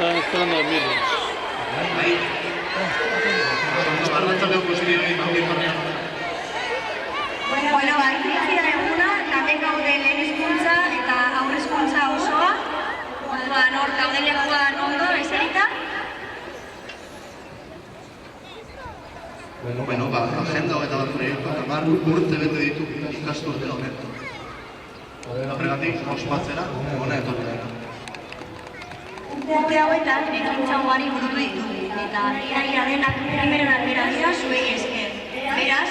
Están esperando a Emilio. Bueno, iritsia eguna, hemen gaude lehen hezkuntza eta aurre hezkuntza osoa. Orduan hor gauden lekuan ondo eserita. Bueno, agenda hogeita bat proiektu eta urte bete ditu ikasturte honetan. Horregatik, ospatzera, hona etorri dira. Urte hauetan, ekintza ugari burutu ditugu, eta iraila denak primeran albera dira zuei esker. Beraz,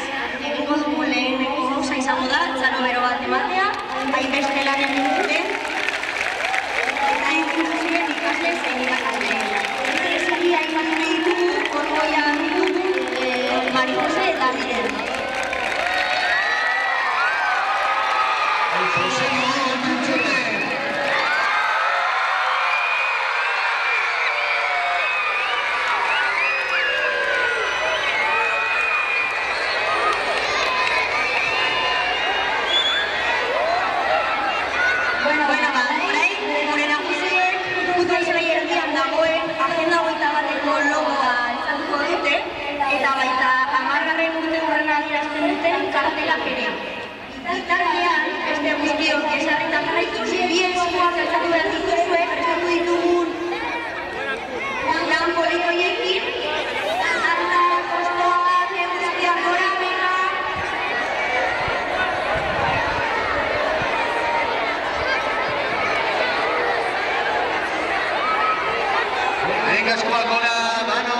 egingo dugu leheneko gauza izango da, txalo bero bat ematea, hainbeste lan egin duten, eta instituzioen ikasle zein irakasle. Bereziki aipatu ditugu, Orgoian ditugu, Mari Jose eta Miren. Eta baita, 10. urte urrena adierazten duten kartelak ere. Bitartean, beste guztiok ezarrita jarraituz, bi eskuak altxatu behar dituzue, prestatu ditugun lan politoiekin, alta, kostoak, guztiak gora bera. Venga, eskuak gora, mano!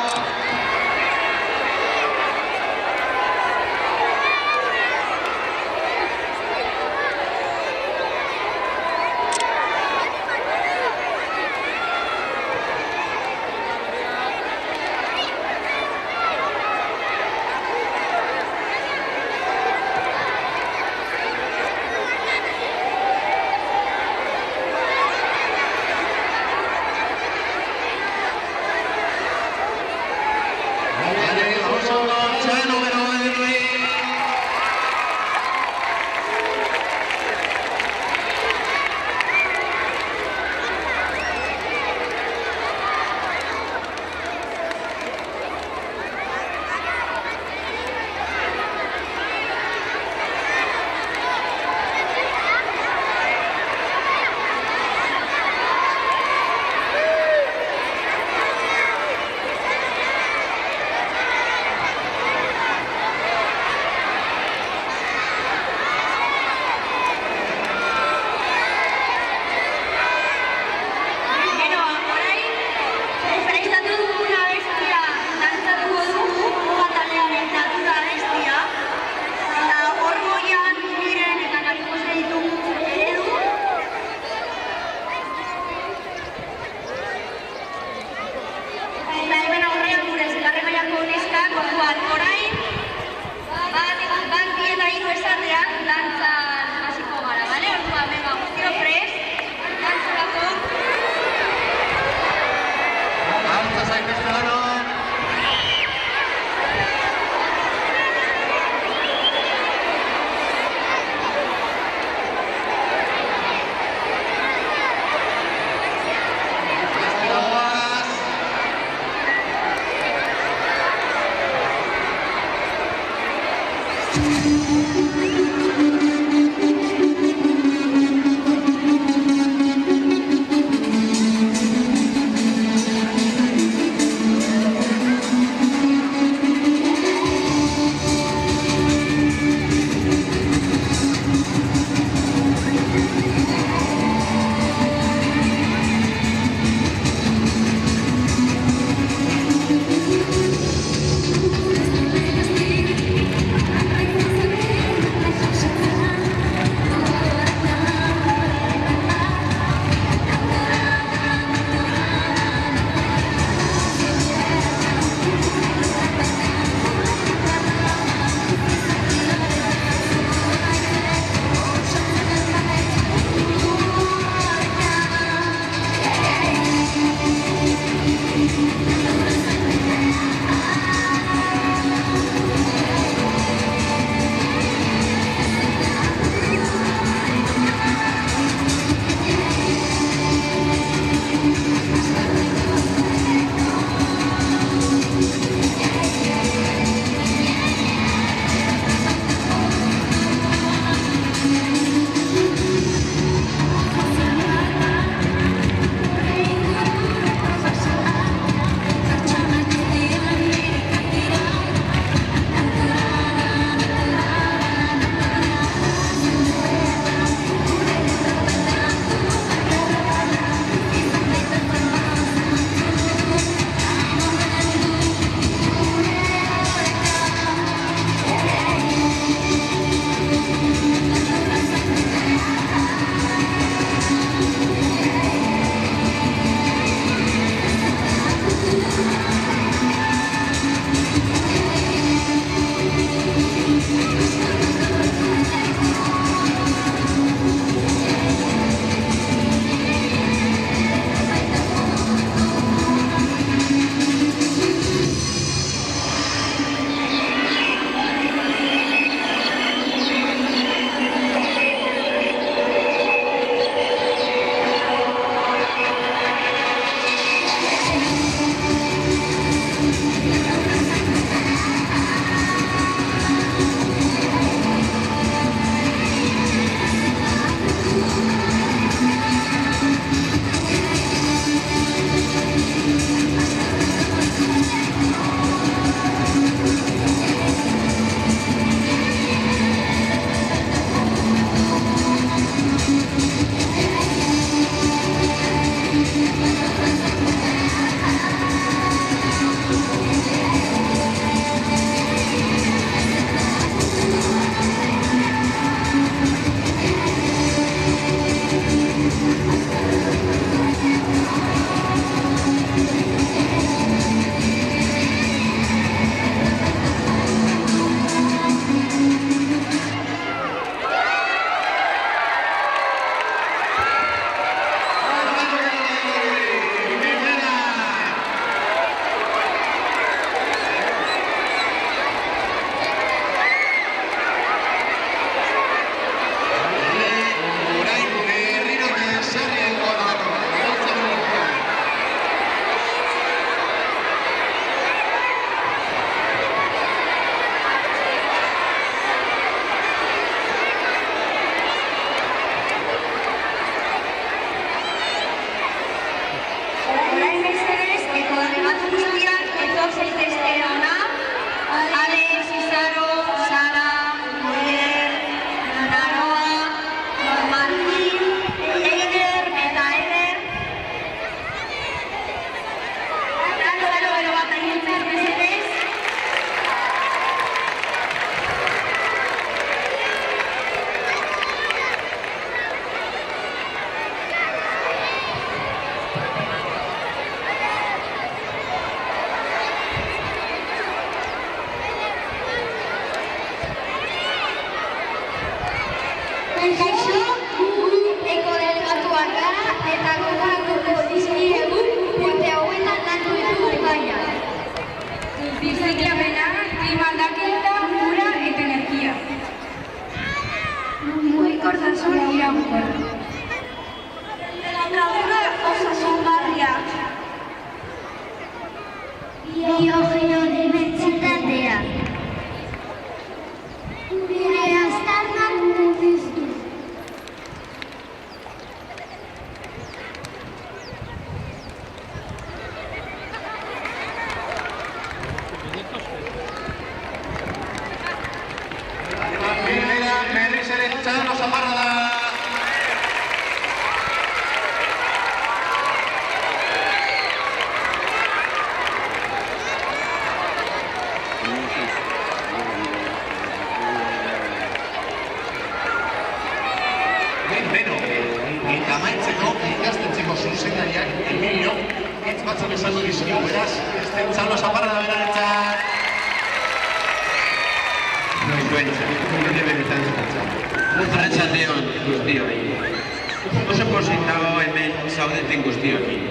Beno, eta amaitzeko ikastetxeko zuzendariak Emilio hitz batzuk esango dizkigu, beraz, txalo zaparra da beraretzak. Arratsaldeon guztioi. Oso pozik dago hemen zaudeten guztioekin.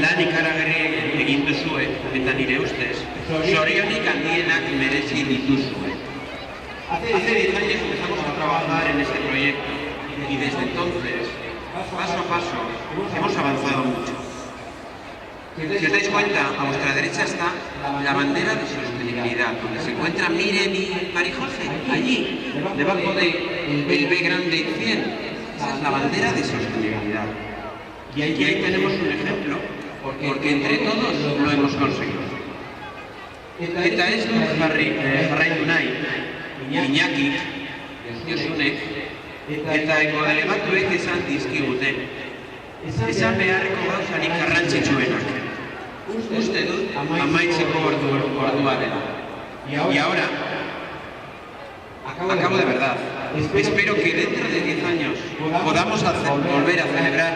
Lan ikaragarri egin duzue, eta nire ustez, zorionik handienak merezi dituzue. Hace 10 años empezamos a trabajar en este proyecto y desde entonces, paso a paso, hemos avanzado mucho. Si os dais cuenta, a vuestra derecha está la bandera de sostenibilidad, donde se encuentra Miren y Marijose, allí, debajo del B grande 100. Esa es la bandera de sostenibilidad. Y ahí tenemos un ejemplo, porque entre todos lo hemos conseguido. Eta ez dut jarraitu nahi, Iñaki, Josunek, eta ekodelegatuek esan dizkigute. Esan beharreko gauzanik garrantzitsuenak. Uste dut amaitzeko ordua dela. Y ahora, acabo de verdad. Espero que dentro de 10 años podamos volver a celebrar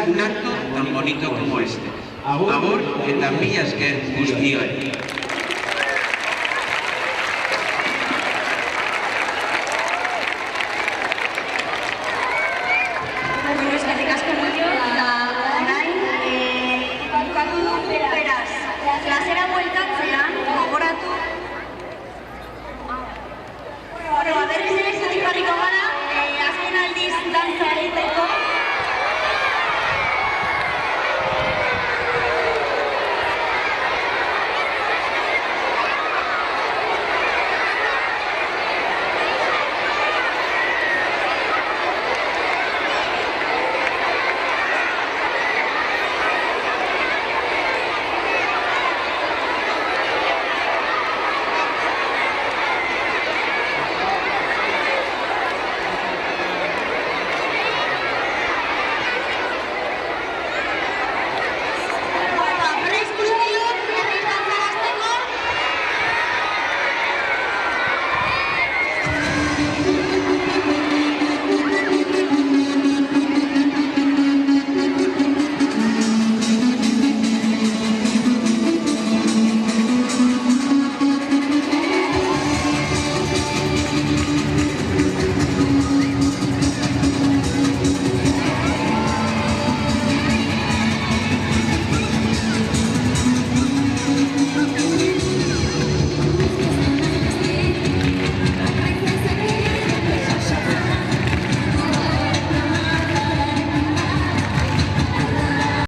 un acto tan bonito como este. Agur eta mila esker guztioi.